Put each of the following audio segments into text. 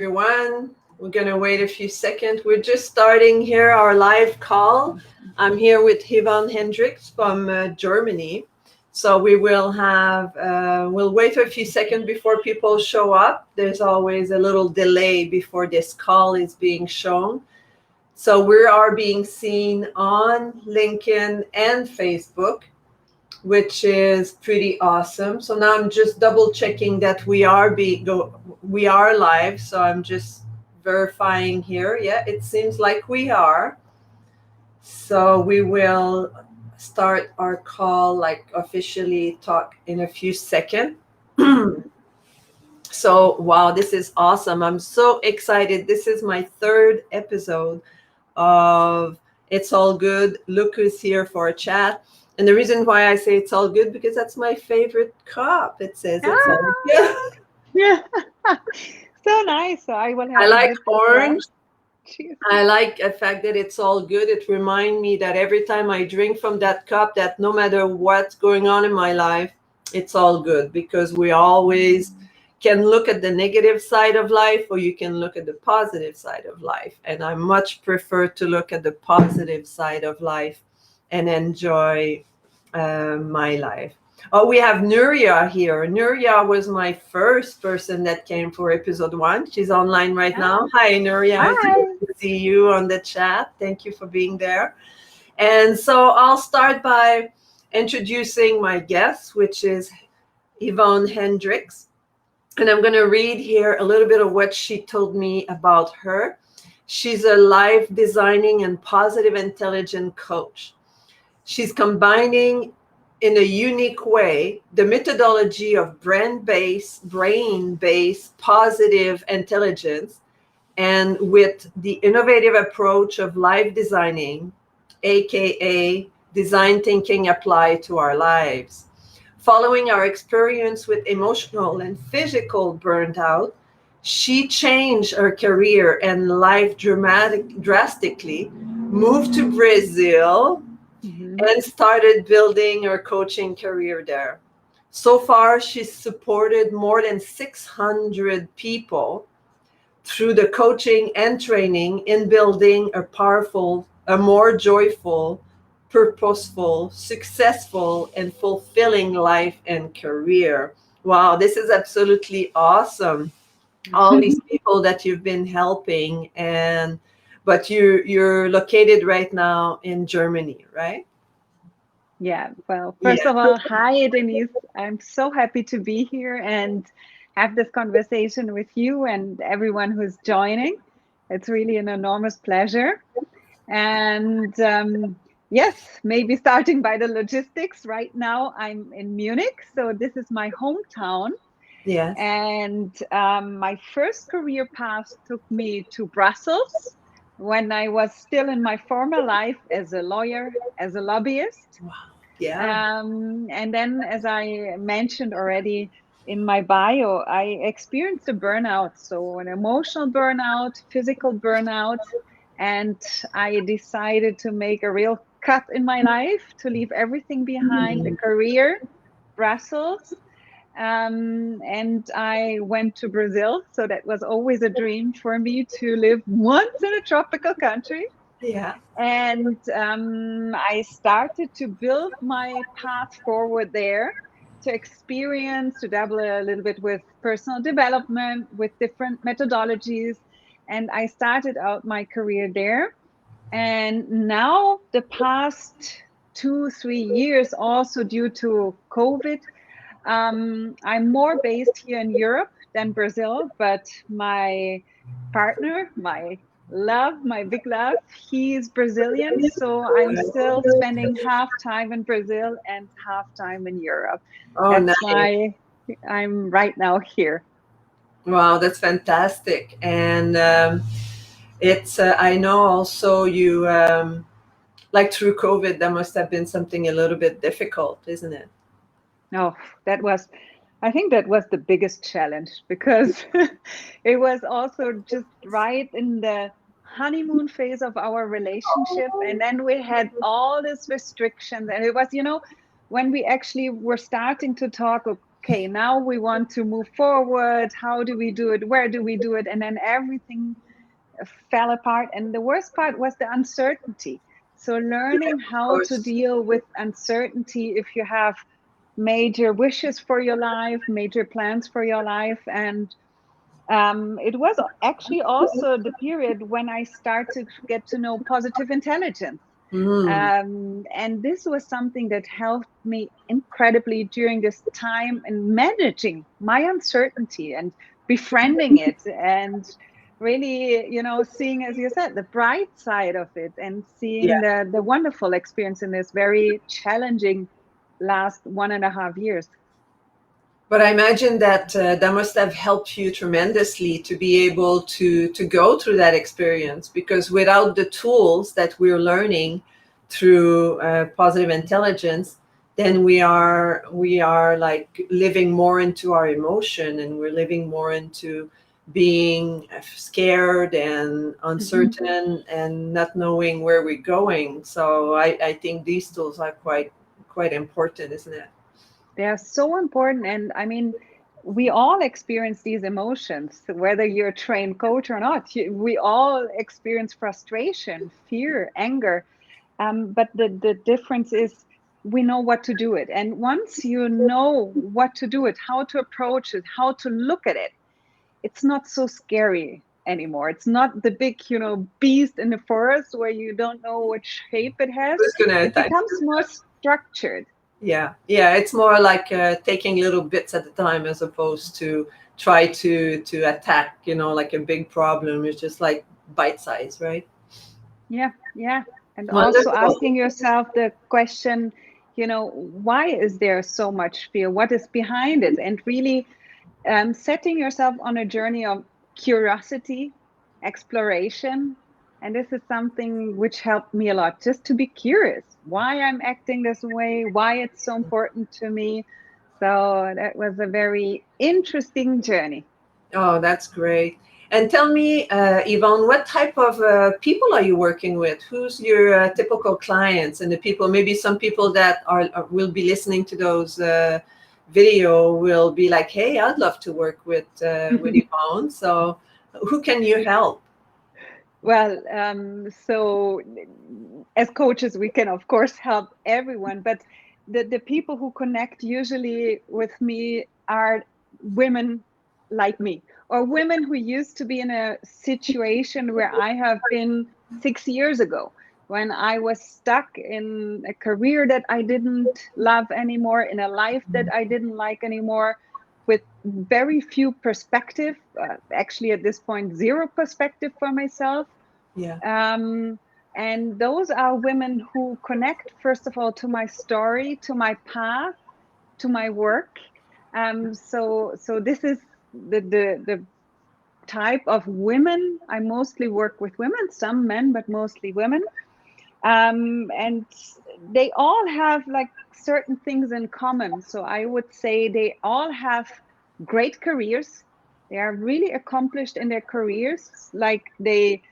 everyone. We're going to wait a few seconds. We're just starting here our live call. I'm here with Yvonne Hendrych from Germany. So we'll wait a few seconds before people show up. There's always a little delay before this call is being shown. So we are being seen on LinkedIn and Facebook, which is pretty awesome. So now I'm just double checking that we are live. So I'm just verifying here. Yeah, it seems like we are. So we will start our call, like officially talk in a few seconds. So wow, this is awesome. I'm so excited. This is my third episode of It's All Good. Luke is here for a chat. And the reason why I say it's all good, because that's my favorite cup. It says it's all good. Yeah. So nice. So I will I have like this as well. orange. Cheers. I like the fact that it's all good. It reminds me that every time I drink from that cup, that no matter what's going on in my life, it's all good, because we always can look at the negative side of life, or you can look at the positive side of life. And I much prefer to look at the positive side of life and enjoy my life. Oh, we have Nuria here. Nuria was my first person that came for episode 1. She's online right Ah, now. Hi, Nuria. It's hi. good to see you on the chat. Thank you for being there. And so I'll start by introducing my guest, which is Yvonne Hendricks. And I'm going to read here a little bit of what she told me about her. She's a life designing and positive intelligence coach. She's combining in a unique way the methodology of brain-based positive intelligence, and with the innovative approach of life designing, aka design thinking applied to our lives. Following our experience with emotional and physical burnout, she changed her career and life drastically, moved to Brazil, Mhm. and started building her coaching career there. So far, she's supported more than 600 people through the coaching and training in building a more joyful, purposeful, successful, and fulfilling life and career. Wow, this is absolutely awesome. All these people that you've been helping, and but you're located right now in Germany, right? Yeah. Well, first Yeah. of all, hi, Denise. I'm so happy to be here and have this conversation with you and everyone who's joining. It's really an enormous pleasure. And yes, maybe starting by the logistics. Right now, I'm in Munich. So this is my hometown. Yes. And my first career path took me to Brussels when I was still in my former life as a lawyer, as a lobbyist. Wow. Yeah. And then, as I mentioned already in my bio, I experienced a burnout. So, an emotional burnout, physical burnout. And I decided to make a real cut in my life, to leave everything behind, a Mm. career, Brussels, and I went to Brazil. So that was always a dream for me to live once in a tropical country. Yeah. And I started to build my path forward there, to experience, to dabble a little bit with personal development, with different methodologies. And I started out my career there. And now, the past 2, 3 years, also due to COVID, I'm more based here in Europe than Brazil, but my partner, my big love, he's Brazilian. So I'm still spending half time in Brazil and half time in Europe. Oh, That's nice. why I'm right now here. Wow, that's fantastic. And it's, I know also you, like through COVID, that must have been something a little bit difficult, isn't it? Oh, I think that was the biggest challenge because it was also just right in the honeymoon phase of our relationship. And then we had all these restrictions. And it was, when we actually were starting to talk, okay, now we want to move forward. How do we do it? Where do we do it? And then everything fell apart. And the worst part was the uncertainty. So learning Of how to course. deal with uncertainty if you have major wishes for your life, major plans for your life. And it was actually also the period when I started to get to know positive intelligence. Mm. And this was something that helped me incredibly during this time in managing my uncertainty and befriending it, and really, seeing, as you said, the bright side of it, and seeing Yeah. the wonderful experience in this very challenging last 1.5 years. But I imagine that that must have helped you tremendously to be able to go through that experience, because without the tools that we're learning through positive intelligence, then we are like living more into our emotion, and we're living more into being scared and Mhm. uncertain and not knowing where we're going. So I think these tools are quite important, isn't it? They are so important. And I mean, we all experience these emotions, whether you're a trained coach or not. We all experience frustration, fear, anger. But the difference is we know what to do it. And once you know what to do it, how to approach it, how to look at it, it's not so scary anymore. It's not the big, beast in the forest where you don't know what shape it has. Who's gonna It attack becomes you? more structured. Yeah, yeah, it's more like taking little bits at a time, as opposed to try to attack, like a big problem. It's just like bite size, right? Yeah, yeah. And also Wonderful. asking yourself the question, why is there so much fear? What is behind it? And really setting yourself on a journey of curiosity, exploration. And this is something which helped me a lot, just to be curious why I'm acting this way, why it's so important to me. So that was a very interesting journey. Oh, that's great. And tell me, Yvonne, what type of people are you working with? Who's your typical clients, and the people? Maybe some people that will be listening to those video will be like, "Hey, I'd love to work with Yvonne." So, who can you help? Well, so as coaches, we can of course help everyone, but the people who connect usually with me are women like me, or women who used to be in a situation where I have been 6 years ago, when I was stuck in a career that I didn't love anymore, in a life that I didn't like anymore, with very few perspective, actually at this point, zero perspective for myself. Yeah. um, and those are women who connect, first of all, to my story, to my path, to my work. So this is the type of women. I mostly work with women, some men, but mostly women. And they all have like certain things in common. So I would say they all have great careers. They are really accomplished in their careers. Like they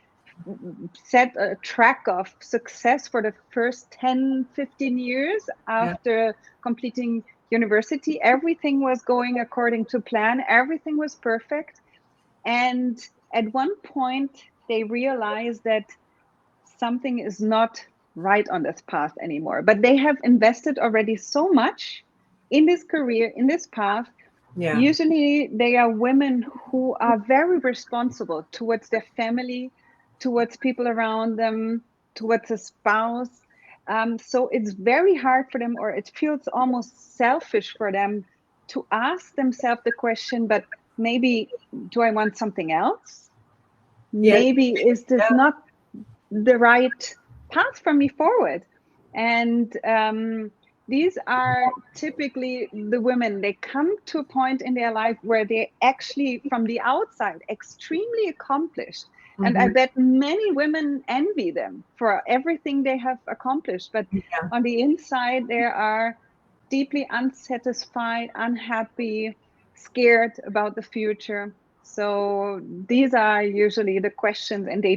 set a track of success for the first 10, 15 years Yeah. after completing university. Everything was going according to plan, everything was perfect. And at one point, they realized that something is not right on this path anymore. But they have invested already so much in this career, in this path. Yeah. Usually, they are women who are very responsible towards their family, towards people around them, towards a spouse. So it's very hard for them, or it feels almost selfish for them to ask themselves the question, but maybe do I want something else? Yeah. Maybe is this Yeah. not the right path for me forward? And these are typically the women. They come to a point in their life where they actually, from the outside, extremely accomplished. And I Hmm. bet many women envy them for everything they have accomplished. But Yeah. on the inside, they are deeply unsatisfied, unhappy, scared about the future. So these are usually the questions, and they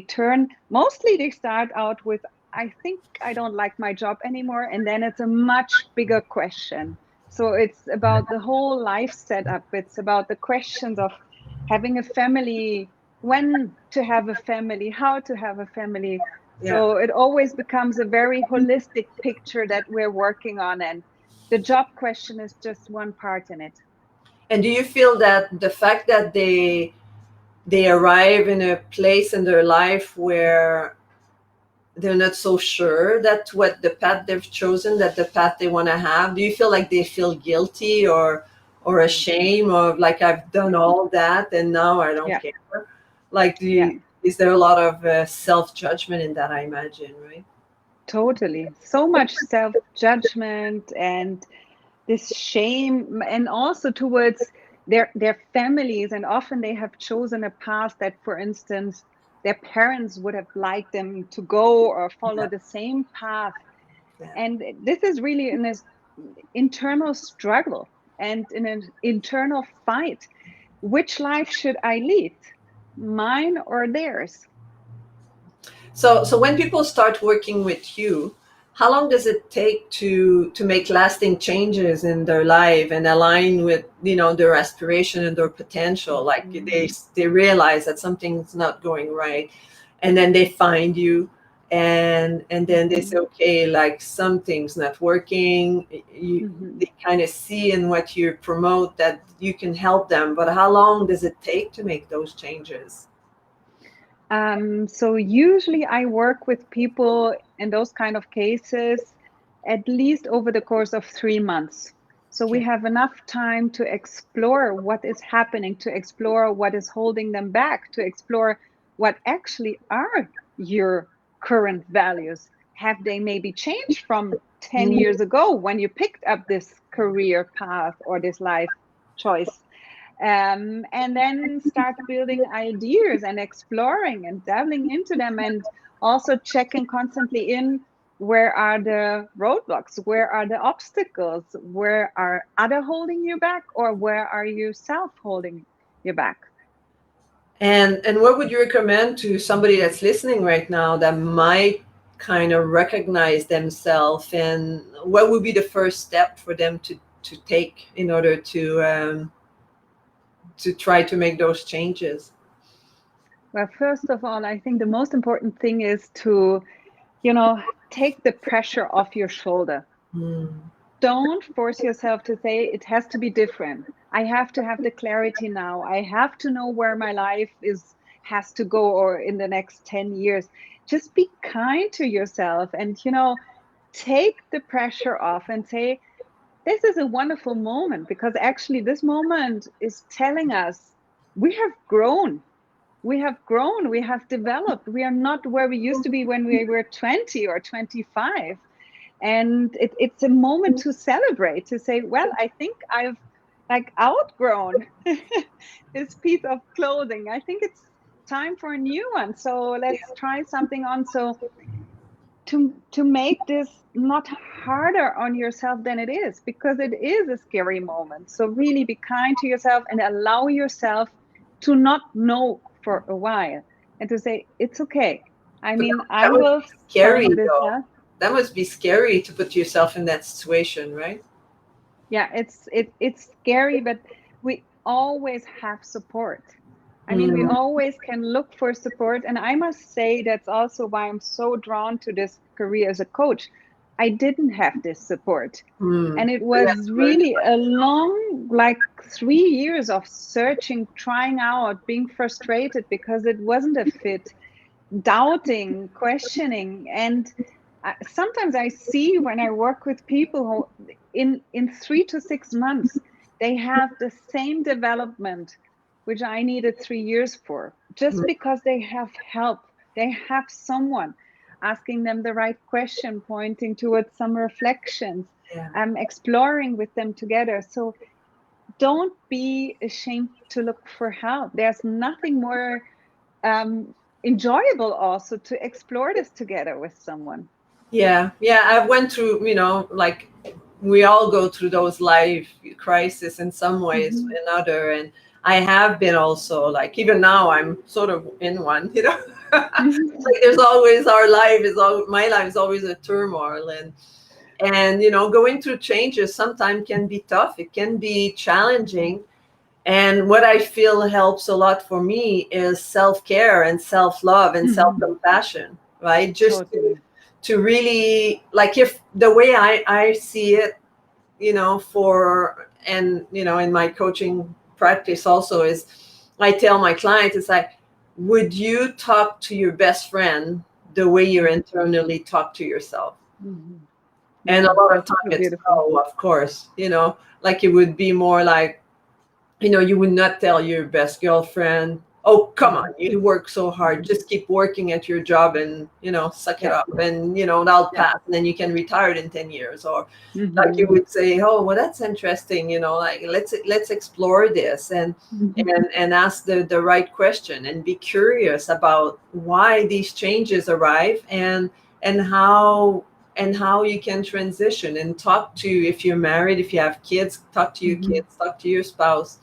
start out with, I think I don't like my job anymore. And then it's a much bigger question. So it's about the whole life setup. It's about the questions of having a family, when to have a family, how to have a family. Yeah. So it always becomes a very holistic picture that we're working on. And the job question is just one part in it. And do you feel that the fact that they arrive in a place in their life where they're not so sure that what the path they've chosen, that the path they want to have, do you feel like they feel guilty or ashamed of, like, I've done all that and now I don't Yeah. care? Like, Yeah. is there a lot of self-judgment in that, I imagine, right? Totally. So much self-judgment and this shame, and also towards their families. And often they have chosen a path that, for instance, their parents would have liked them to go or follow Yeah. the same path. Yeah. And this is really an internal struggle and in an internal fight. Which life should I lead? Mine or theirs? So when people start working with you, how long does it take to make lasting changes in their life and align with, their aspiration and their potential? Like, they realize that something's not going right, and then they find you, and then they say, okay, like, something's not working. They kind of see in what you promote that you can help them, but how long does it take to make those changes? So usually I work with people in those kind of cases at least over the course of 3 months. So we Okay. have enough time to explore what is happening, to explore what is holding them back, to explore what actually are your current values. Have they maybe changed from 10 Mhm. years ago when you picked up this career path or this life choice? And then start building ideas and exploring and dabbling into them, and also checking constantly in, where are the roadblocks, where are the obstacles, where are other holding you back, or where are you self holding you back. And what would you recommend to somebody that's listening right now that might kind of recognize themselves, and what would be the first step for them to take in order to try to make those changes? Well, first of all, I think the most important thing is to, you know, take the pressure off your shoulder. Mm. Don't force yourself to say it has to be different. I have to have the clarity now. I have to know where my life is has to go, or in the next 10 years. Just be kind to yourself and, take the pressure off and say, this is a wonderful moment, because actually this moment is telling us we have grown. We have grown, we have developed. We are not where we used to be when we were 20 or 25. And it's a moment to celebrate, to say, well, I think I've like outgrown this piece of clothing. I think it's time for a new one, so let's try something on. So to make this not harder on yourself than it is, because it is a scary moment. So really be kind to yourself and allow yourself to not know for a while, and to say it's okay. I But mean, that I must will be scary, find this though. out. That must be scary to put yourself in that situation, right? Yeah, it's scary, but we always have support. I mean, we Mm. always can look for support. And I must say that's also why I'm so drawn to this career as a coach. I didn't have this support. Mm. And it You have was to learn it. really a long, like 3 years of searching, trying out, being frustrated because it wasn't a fit, doubting, questioning. And sometimes I see when I work with people who, in 3 to 6 months, they have the same development which I needed 3 years for, just Mm. because they have help. They have someone asking them the right question, pointing towards some reflections, Yeah. exploring with them together. So don't be ashamed to look for help. There's nothing more enjoyable also to explore this together with someone. Yeah, yeah, I went through, like, we all go through those life crises in some ways Mhm. or another, and I have been also, like, even now I'm sort of in one, Mhm. like, there's always, our life is all my life is always a turmoil, And going through changes sometimes can be tough. It can be challenging. And what I feel helps a lot for me is self-care and self-love and self-compassion, right? Just Totally. to really, like, if the way I see it, in my coaching practice also, is I tell my clients, it's like, would you talk to your best friend the way you internally talk to yourself? And a lot of That's time so it's beautiful. no, of course, like it would be more like, you would not tell your best girlfriend, oh, come on, you work so hard, just keep working at your job and, suck it Yeah. up, and, that'll Yeah. pass, and then you can retire in 10 years. Or like you Mhm. would say, oh, well, that's interesting, like, let's explore this, and Mhm. and ask the right question, and be curious about why these changes arrive, and how you can transition, and talk to, if you're married, if you have kids, talk to your Mhm. kids, talk to your spouse.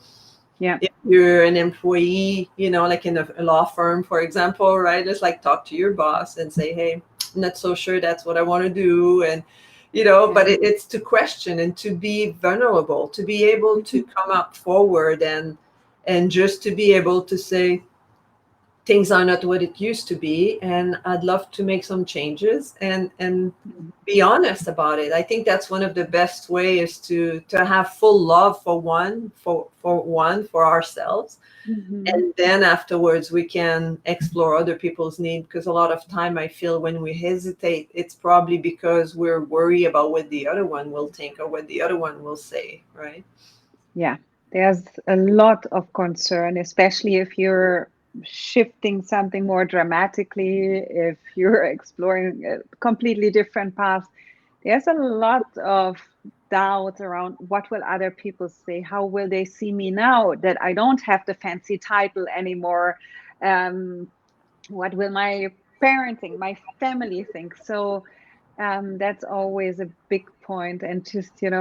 Yeah. If you're an employee, like in a law firm, for example, right? Just like talk to your boss and say, hey, I'm not so sure that's what I want to do. And, Yeah. but it's to question and to be vulnerable, to be able to come up forward, and just to be able to say, things are not what it used to be, and I'd love to make some changes, and be honest about it. I think that's one of the best ways to have full love for ourselves, Mhm. and then afterwards we can explore other people's needs, because a lot of time I feel when we hesitate, it's probably because we're worried about what the other one will think or what the other one will say, right? Yeah, there's a lot of concern, especially if you're shifting something more dramatically, if you're exploring a completely different path. There's a lot of doubt around what will other people say? How will they see me now that I don't have the fancy title anymore? Um, what will my parenting, my family think? So that's always a big point. And just, you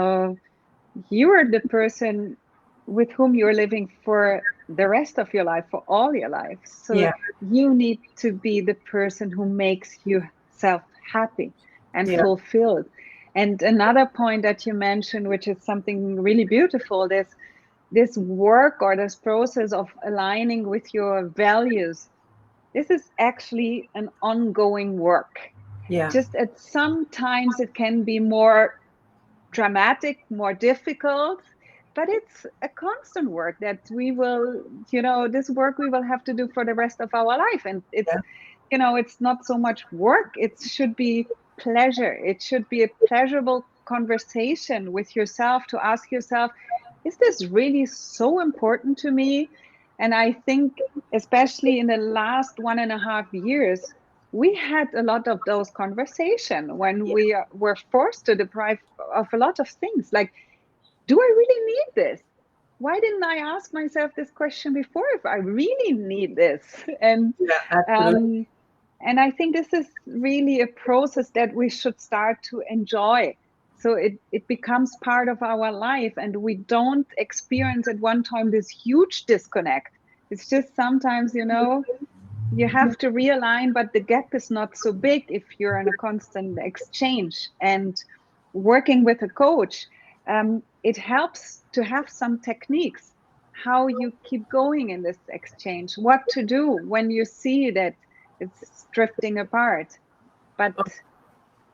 are the person with whom you're living for the rest of your life, for all your life. So Yeah. you need to be the person who makes yourself happy and Yeah. fulfilled. And another point that you mentioned, which is something really beautiful, this work or this process of aligning with your values. This is actually an ongoing work. Yeah. Just at some times it can be more dramatic, more difficult, but it's a constant work that we will, this work we will have to do for the rest of our life. And Yeah. it's not so much work, it should be pleasure. It should be a pleasurable conversation with yourself to ask yourself, is this really so important to me? And I think, especially in the last 1.5 years, we had a lot of those conversations when Yeah. we were forced to deprive of a lot of things. Like, do I really need this? Why didn't I ask myself this question before if I really need this? And Yeah. Absolutely. um, and I think this is really a process that we should start to enjoy. So it becomes part of our life, and we don't experience at one time this huge disconnect. It's just sometimes, you have to realign, but the gap is not so big if you're in a constant exchange. And working with a coach, it helps to have some techniques how you keep going in this exchange, what to do when you see that it's drifting apart. But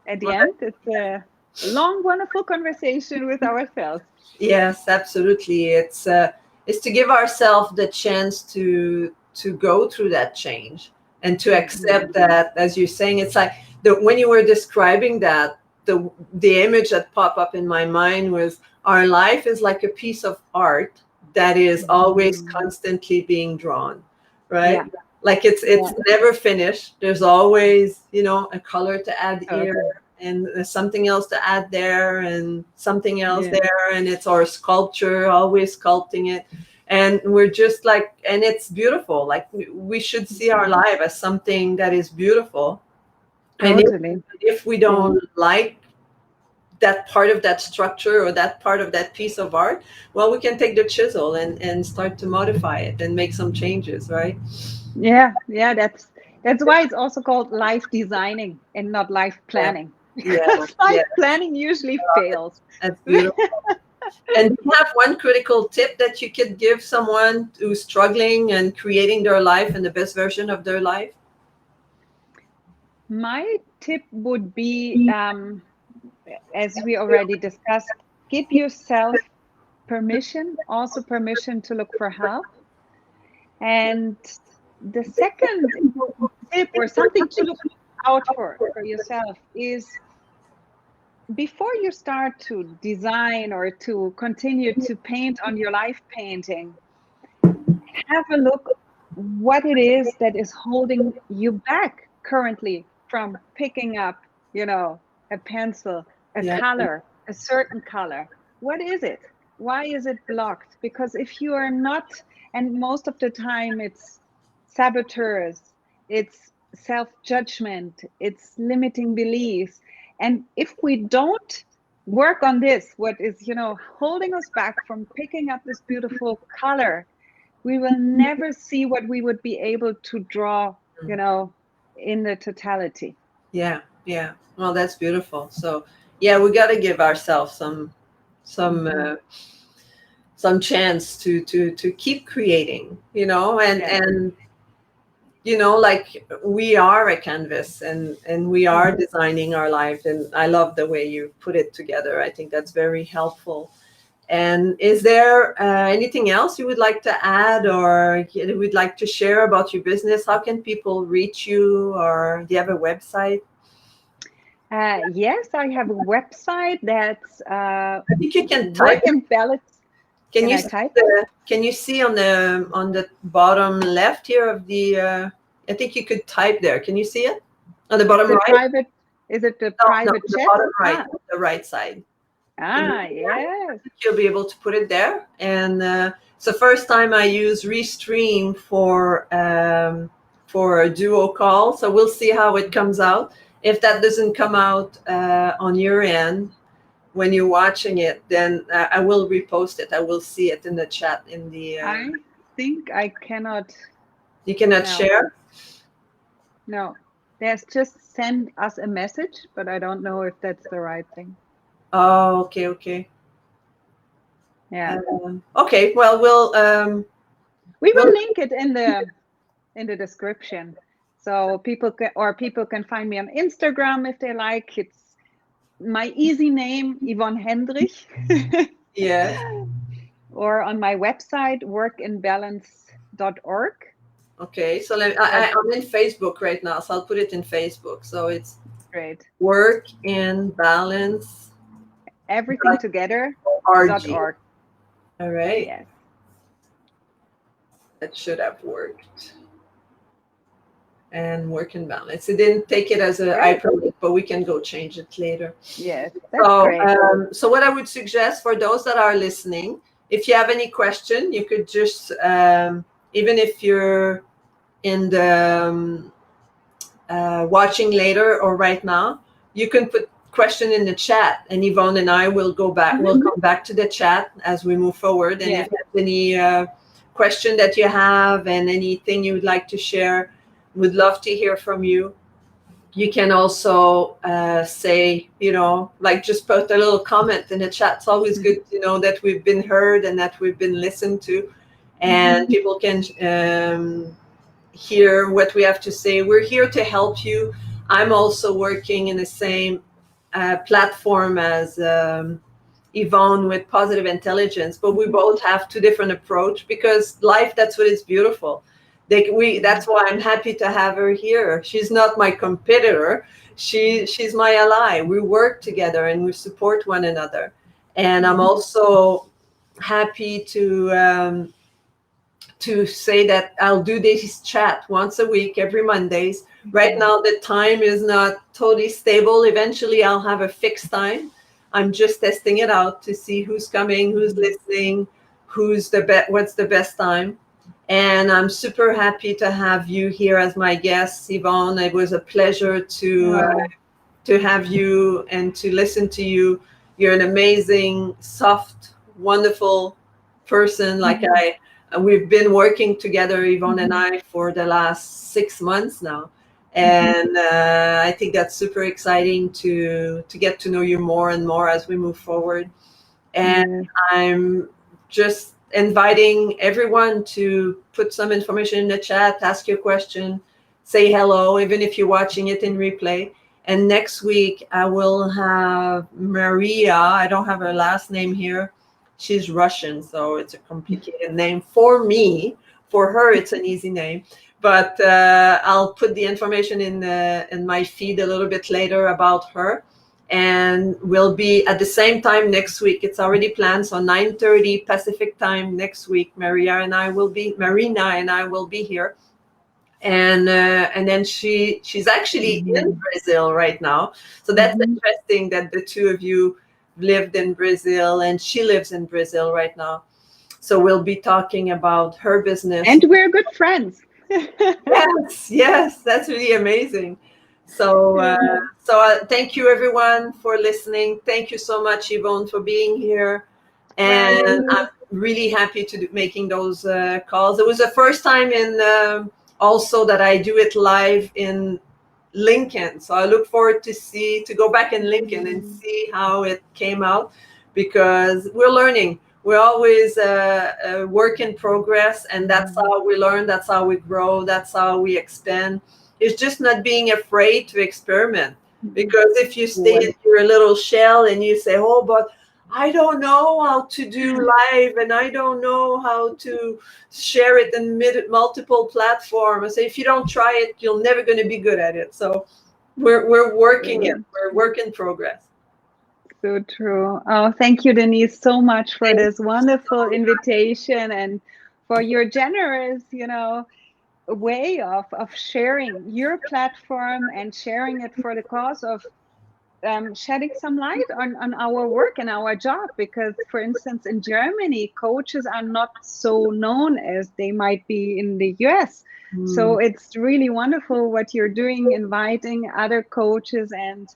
at the Well, end, it's a long, wonderful conversation with ourselves. yes, absolutely. It's to give ourselves the chance to go through that change, and to accept Mhm. that, as you're saying, it's like when you were describing that, the image that popped up in my mind was, our life is like a piece of art that is always Mhm. constantly being drawn, Yeah, right? Like yeah, it's never finished. There's always, a color to add here, totally. and there's something else to add there, and something else Yeah. there, and it's our sculpture, always sculpting it. And we're just like, and it's beautiful. Like, we should see our Mhm. life as something that is beautiful. And Totally. if we Yeah. don't like that part of that structure, or that part of that piece of art, well, we can take the chisel and start to modify it and make some changes, right? Yeah, yeah, that's why it's also called life designing and not life Yeah. planning. Yeah, Because life yeah, planning usually fails. that's beautiful. And do you have one critical tip that you could give someone who's struggling and creating their life and the best version of their life? My tip would be, as we already discussed, give yourself permission, also permission to look for help. And the second tip, or something to look out for yourself, is before you start to design or to continue to paint on your life painting, have a look what it is that is holding you back currently from picking up, a pencil, a Yeah, color, a certain color. What is it? Why is it blocked? Because if you are not, and most of the time it's saboteurs, it's self-judgment, it's limiting beliefs. And if we don't work on this, what is, holding us back from picking up this beautiful color, we will never see what we would be able to draw, in the totality. yeah, yeah. Well, that's beautiful. So, yeah, we got to give ourselves some some chance to keep creating, Yeah. and like we are a canvas, and we are designing our life. And I love the way you put it together. I think that's very helpful. And is there anything else you would like to add, or you would like to share about your business? How can people reach you, or do you have a website? Yes, I have a website that's I think you can Work type. and Balance. Can Can you I see type? can you see on the bottom left here of the? I think you could type there. Can you see it on the bottom The right? private, is it the No, no, private the chat? bottom right, the right side. Can you see that? Yes. You'll be able to put it there. And it's the first time I use Restream for a duo call. So we'll see how it comes out. If that doesn't come out on your end when you're watching it, then I will repost it. I will see it in the chat in the. I think I cannot. You cannot No, share. no. There's just send us a message, but I don't know if that's the right thing. Oh, okay, okay. Yeah. Okay. Well, We will we'll. link it in the description, so people can find me on Instagram if they like. It's my easy name, Yvonne Hendrych, Yes. or on my website, workinbalance.org. Okay. So That's I'm in Facebook right now, so I'll put it in Facebook. So it's great. Work in Balance Everything together. RG. .org. All right. Yes. That should have worked. And Work in Balance. It didn't take it as a Great. hyperlink, but we can go change it later. Yes, that's great. So what I would suggest for those that are listening, if you have any question, you could just, even if you're in the watching later or right now, you can put question in the chat, and Yvonne and I will go back. We'll come back to the chat as we move forward. And Yeah. if there's any question that you have and anything you would like to share, would love to hear from you. You can also say, like just put a little comment in the chat. It's always good to know that we've been heard and that we've been listened to, and people can hear what we have to say. We're here to help you. I'm also working in the same platform as Yvonne with Positive Intelligence, but we both have two different approach, because life, that's what is beautiful. That's why I'm happy to have her here. She's not my competitor. She's my ally. We work together and we support one another. And I'm also happy to say that I'll do this chat once a week, every Mondays. Right now, the time is not totally stable. Eventually, I'll have a fixed time. I'm just testing it out to see who's coming, who's listening, what's the best time. And I'm super happy to have you here as my guest, Yvonne. It was a pleasure to have you and to listen to you. You're an amazing, soft, wonderful person. We've been working together, Yvonne and I, for the last 6 months now. And I think that's super exciting to get to know you more and more as we move forward. And I'm just inviting everyone to put some information in the chat, ask your question, say hello, even if you're watching it in replay. And next week, I will have Maria. I don't have her last name here. She's Russian, so it's a complicated name for me. For her, it's an easy name. But I'll put the information in my feed a little bit later about her. And we'll be at the same time next week. It's already planned, so 9:30 Pacific time next week. Marina and I will be here. And then she's actually in Brazil right now. So that's interesting that the two of you lived in Brazil, and she lives in Brazil right now. So we'll be talking about her business. And we're good friends. Yes, that's really amazing. So thank you everyone for listening. Thank you so much, Yvonne, for being here. And I'm really happy to making those calls. It was the first time in also that I do it live in Lincoln. So I look forward to go back in Lincoln and see how it came out, because we're learning. We're always a work in progress, and that's how we learn. That's how we grow. That's how we expand. It's just not being afraid to experiment, because if you stay in your little shell and you say, "Oh, but I don't know how to do live, and I don't know how to share it in multiple platforms," if you don't try it, you're never going to be good at it. So we're working it. We're work in progress. So true. Oh, thank you, Denise, so much for this wonderful invitation and for your generous, way of sharing your platform and sharing it for the cause of shedding some light on our work and our job. Because, for instance, in Germany, coaches are not so known as they might be in the US. So it's really wonderful what you're doing, inviting other coaches and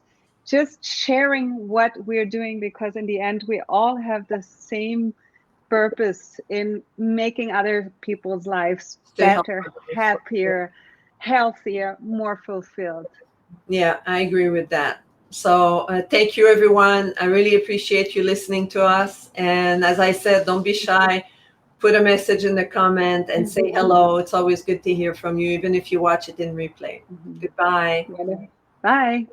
just sharing what we're doing, because in the end, we all have the same purpose in making other people's lives better, happier, healthier, more fulfilled. Yeah, I agree with that. So thank you, everyone. I really appreciate you listening to us. And as I said, don't be shy. Put a message in the comment and say hello. It's always good to hear from you, even if you watch it in replay. Goodbye. Bye.